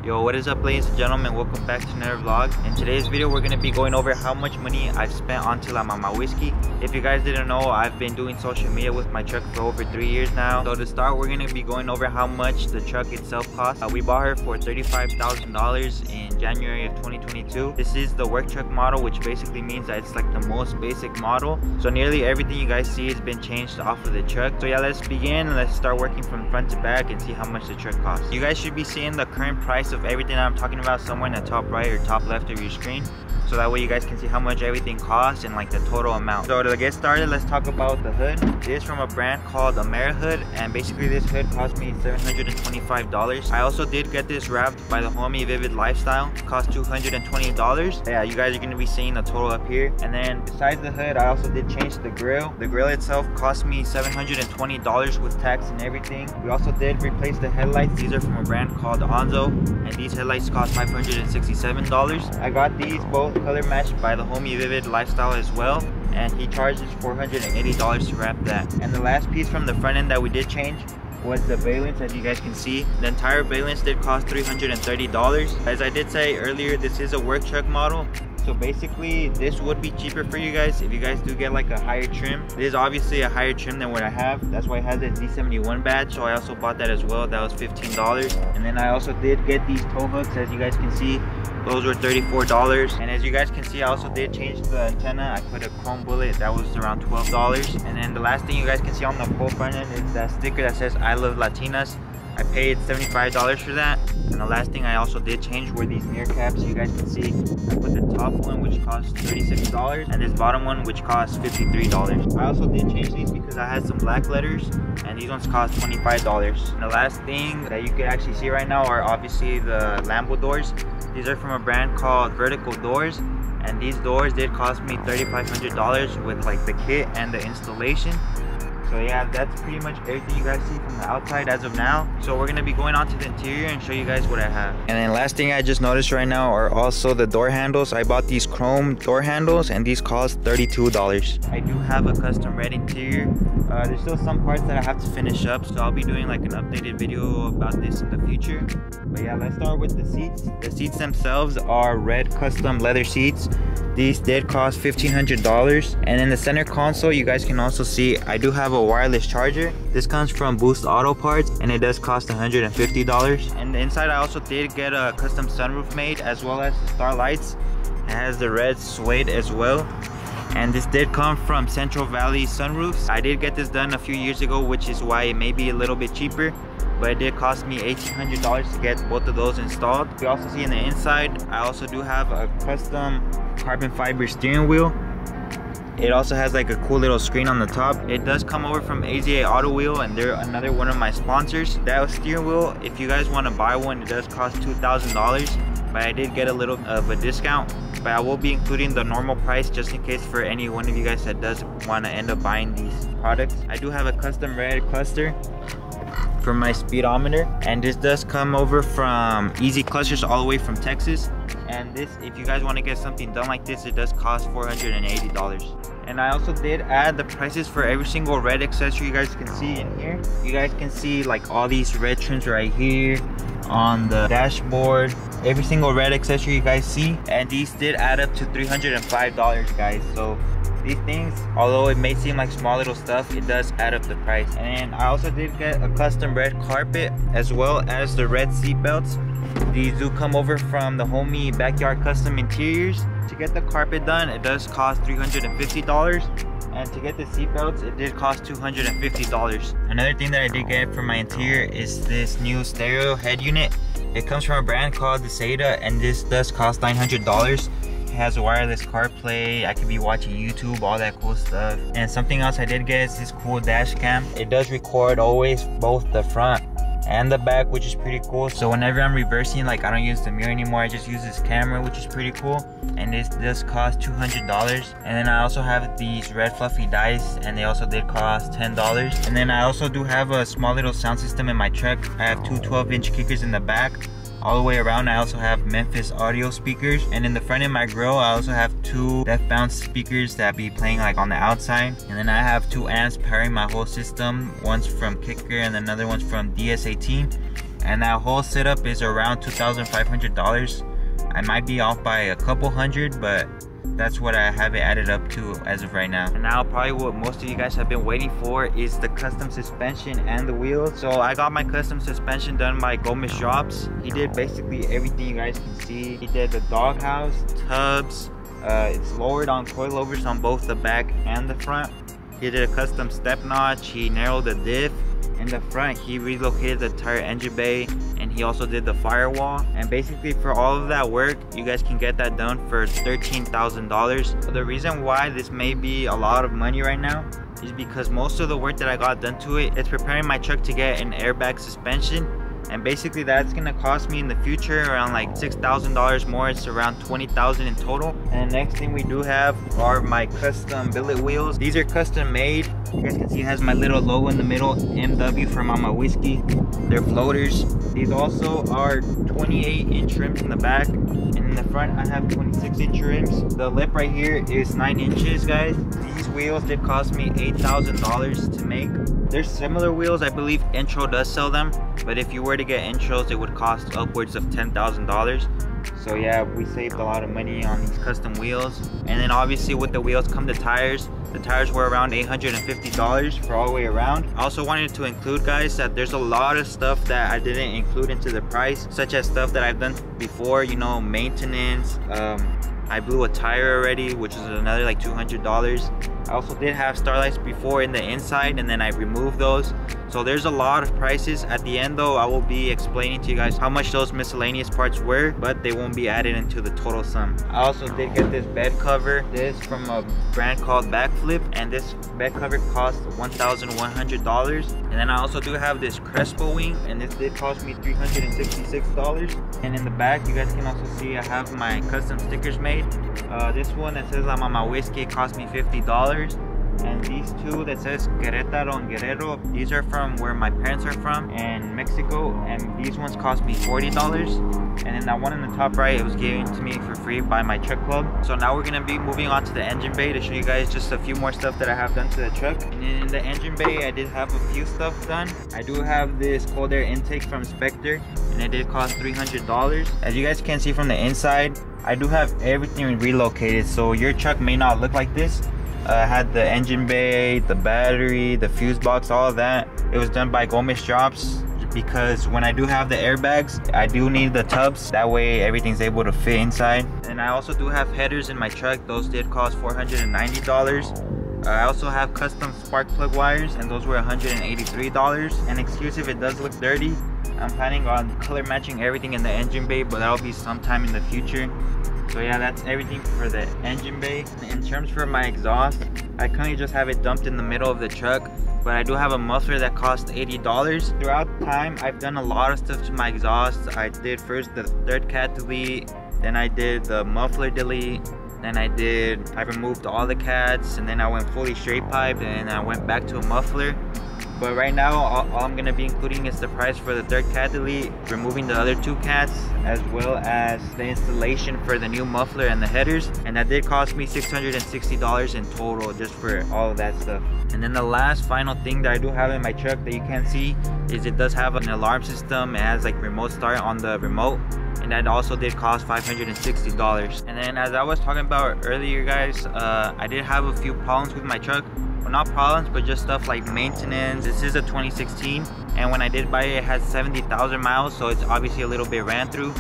Yo, what is up, ladies and gentlemen? Welcome back to another vlog. In today's video, we're going to be going over how much money I've spent onto Mamawhiski. If you guys didn't know, I've been doing social media with my truck for over 3 years now. So to start, we're going to be going over how much the truck itself costs. We bought her for $35,000 in January of 2022. This is the work truck model, which basically means that it's like the most basic model. So nearly everything you guys see has been changed off of the truck. So yeah, let's begin. Let's start working from front to back and see how much the truck costs. You guys should be seeing the current price of everything that I'm talking about somewhere in the top right or top left of your screen, so that way you guys can see how much everything costs and like the total amount. So to get started, let's talk about the hood. This is from a brand called Amerihood, and basically this hood cost me $725. I also did get this wrapped by the homie Vivid Lifestyle. It cost $220. Yeah, you guys are going to be seeing the total up here. And then besides the hood, I also did change the grill. The grill itself cost me $720 with tax and everything. We also did replace the headlights. These are from a brand called Anzo, and these headlights cost $567. I got these both color matched by the homie Vivid Lifestyle as well, and he charges $480 to wrap that. And the last piece from the front end that we did change was the valence. As you guys can see, the entire valence did cost $330. As I did say earlier, this is a work truck model, so basically this would be cheaper for you guys if you guys do get like a higher trim. It is obviously a higher trim than what I have. That's why it has a D71 badge, so I also bought that as well. That was $15. And then I also did get these tow hooks. As you guys can see, those were $34. And as you guys can see, I also did change the antenna. I put a chrome bullet that was around $12. And then the last thing you guys can see on the full front end is that sticker that says I love Latinas. I paid $75 for that. And the last thing I also did change were these mirror caps. You guys can see I put the top one, which cost $36, and this bottom one, which costs $53. I also did change these because I had some black letters, and these ones cost $25. And the last thing that you can actually see right now are obviously the lambodoors. These are from a brand called Vertical Doors, and these doors did cost me $3,500 with like the kit and the installation. So yeah, that's pretty much everything you guys see from the outside as of now. So we're gonna be going on to the interior and show you guys what I have. And then last thing I just noticed right now are also the door handles. I bought these chrome door handles, and these cost $32. I do have a custom red interior. There's still some parts that I have to finish up, so I'll be doing like an updated video about this in the future. But yeah, let's start with the seats. The seats themselves are red custom leather seats. These did cost $1,500. And in the center console, you guys can also see I do have a wireless charger. This comes from Boost Auto Parts, and it does cost $150. And inside I also did get a custom sunroof made, as well as the starlights. It has the red suede as well. And this did come from Central Valley Sunroofs. I did get this done a few years ago, which is why it may be a little bit cheaper, but it did cost me $1,800 to get both of those installed. You also see in the inside, I also do have a custom carbon fiber steering wheel. It also has like a cool little screen on the top. It does come over from azaautowheel, and they're another one of my sponsors. That steering wheel, if you guys want to buy one, it does cost $2,000, but I did get a little of a discount. But I will be including the normal price just in case for any one of you guys that does want to end up buying these products. I do have a custom red cluster for my speedometer, and this does come over from Easy Clusters all the way from Texas. And this, if you guys want to get something done like this, it does cost $480. And I also did add the prices for every single red accessory you guys can see in here. You guys can see like all these red trims right here on the dashboard, every single red accessory you guys see, and these did add up to $305, guys. So these things, although it may seem like small little stuff, it does add up the price. And I also did get a custom red carpet, as well as the red seat belts. These do come over from the homie Backyard Custom Interiors. To get the carpet done, it does cost $350. And to get the seat belts, it did cost $250. Another thing that I did get for my interior is this new stereo head unit. It comes from a brand called dasaita, and this does cost $900. It has a wireless CarPlay. I could be watching YouTube, all that cool stuff. And something else I did get is this cool dash cam. It does record always both the front and the back, which is pretty cool. So whenever I'm reversing, like I don't use the mirror anymore, I just use this camera, which is pretty cool. And this does cost $200. And then I also have these red fluffy dice, and they also did cost $10. And then I also do have a small little sound system in my truck. I have two 12-inch kickers in the back. All the way around, I also have Memphis audio speakers, and in the front of my grill, I also have two depth bounce speakers that be playing like on the outside. And then I have 2 amps powering my whole system. One's from Kicker and another one's from DS18. and that whole setup is around $2,500. I might be off by a couple hundred, but that's what I have it added up to as of right now. And now probably what most of you guys have been waiting for is the custom suspension and the wheels. So I got my custom suspension done by Gomez Drops. He did basically everything you guys can see. He did the doghouse, tubs, it's lowered on coilovers on both the back and the front. He did a custom step notch, he narrowed the diff. In the front, he relocated the entire engine bay, and he also did the firewall. And basically for all of that work, you guys can get that done for $13,000. So the reason why this may be a lot of money right now is because most of the work that I got done to it, it's preparing my truck to get an airbag suspension. And basically that's gonna cost me in the future around like $6,000 more. It's around $20,000 in total. And the next thing we do have are my custom billet wheels. These are custom made. You guys can see it has my little logo in the middle, MW for Mamawhiski. They're floaters. These also are 28-inch rims in the back, and in the front I have 26-inch rims. The lip right here is 9 inches, guys. These wheels did cost me $8,000 to make. There's similar wheels, I believe Intro does sell them, but if you were to get Intros, it would cost upwards of $10,000. So yeah, we saved a lot of money on these custom wheels. And then obviously with the wheels come the tires. The tires were around $850 for all the way around. I also wanted to include, guys, that there's a lot of stuff that I didn't include into the price, such as stuff that I've done before, you know, maintenance. I blew a tire already, which is another like $200. I also did have starlights before in the inside, and then I removed those. So there's a lot of prices. At the end though, I will be explaining to you guys how much those miscellaneous parts were, but they won't be added into the total sum. I also did get this bed cover. This from a brand called Backflip, and this bed cover cost $1,100. And then I also do have this Crespo wing, and this did cost me $366. And in the back, you guys can also see I have my custom stickers made. This one that says Lamamawhiski cost me $50. And these two that says Querétaro and Guerrero, these are from where my parents are from in Mexico, and these ones cost me $40. And then that one in the top right, it was given to me for free by my truck club. So now we're gonna be moving on to the engine bay to show you guys just a few more stuff that I have done to the truck. And then in the engine bay, I did have a few stuff done. I do have this cold air intake from Spectre, and it did cost $300. As you guys can see from the inside, I do have everything relocated, so your truck may not look like this. I had the engine bay, the battery, the fuse box, all of that. It was done by Gomez Drops, because when I do have the airbags, I do need the tubs. That way everything's able to fit inside. And I also do have headers in my truck. Those did cost $490. I also have custom spark plug wires, and those were $183. And excuse if it does look dirty. I'm planning on color matching everything in the engine bay, but that'll be sometime in the future. So yeah, that's everything for the engine bay. In terms for my exhaust, I currently just have it dumped in the middle of the truck, but I do have a muffler that costs $80. Throughout time, I've done a lot of stuff to my exhaust. I did first the third cat delete, then I did the muffler delete, then I removed all the cats, and then I went fully straight pipe, and I went back to a muffler. But right now, all I'm gonna be including is the price for the third cat delete, removing the other two cats, as well as the installation for the new muffler and the headers. And that did cost me $660 in total just for all of that stuff. And then the last final thing that I do have in my truck that you can't see is it does have an alarm system. It has like remote start on the remote, and that also did cost $560. And then as I was talking about earlier, guys, I did have a few problems with my truck. Well, not problems, but just stuff like maintenance. This is a 2016, and when I did buy it, it had 70,000 miles, so it's obviously a little bit ran through.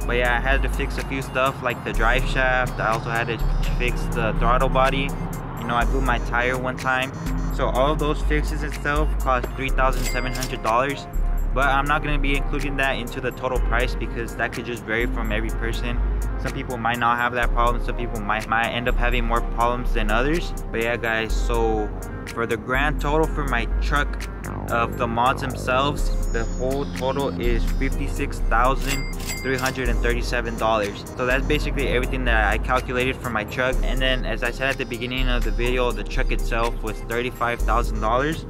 But yeah, I had to fix a few stuff like the drive shaft. I also had to fix the throttle body. You know, I blew my tire one time. So all of those fixes itself cost $3,700. But I'm not going to be including that into the total price, because that could just vary from every person. Some people might not have that problem. Some people might end up having more problems than others. But yeah, guys, so for the grand total for my truck of the mods themselves, the whole total is $56,337. So that's basically everything that I calculated for my truck. And then, as I said at the beginning of the video, the truck itself was $35,000.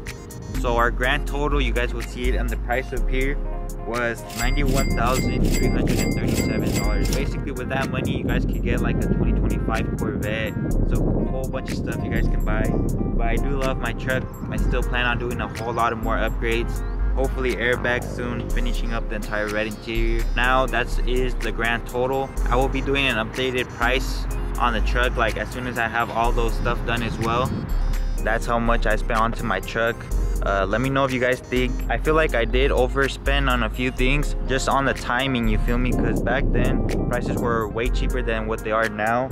So our grand total, you guys will see it on the price up here, was $91,337. Basically with that money, you guys can get like a 2025 Corvette. So a whole bunch of stuff you guys can buy. But I do love my truck. I still plan on doing a whole lot of more upgrades. hopefully airbags soon, finishing up the entire red interior. Now that is the grand total. I will be doing an updated price on the truck like as soon as I have all those stuff done as well. That's how much I spent onto my truck. Let me know if you guys think. I feel like I did overspend on a few things just on the timing, you feel me? Because back then prices were way cheaper than what they are now.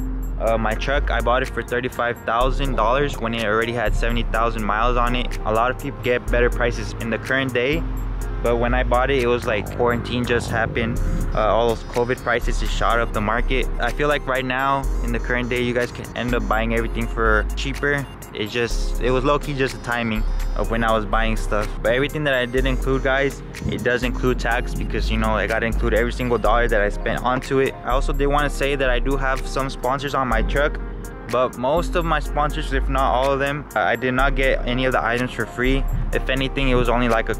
My truck, I bought it for $35,000 when it already had 70,000 miles on it. A lot of people get better prices in the current day, but when I bought it, it was like quarantine just happened. All those COVID prices just shot up the market. I feel like right now in the current day, you guys can end up buying everything for cheaper. It was low-key just the timing of when I was buying stuff. But everything that I did include, guys, it does include tax, because you know I gotta include every single dollar that I spent onto it. I also did want to say that I do have some sponsors on my truck, but most of my sponsors, if not all of them, I did not get any of the items for free. If anything, it was only like a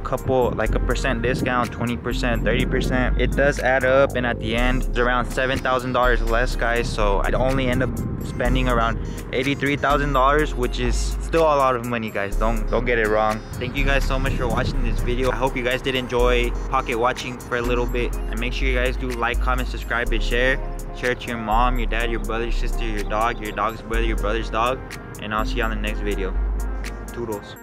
percent discount, 20%, 30%. It does add up, and at the end it's around $7,000 less, guys. So I'd only end up spending around $83,000, which is still a lot of money, guys. Don't get it wrong. Thank you guys so much for watching this video. I hope you guys did enjoy pocket watching for a little bit, and make sure you guys do like, comment, subscribe, and share it to your mom, your dad, your brother, your sister, your dog's brother, your brother's dog, and I'll see you on the next video. Toodles.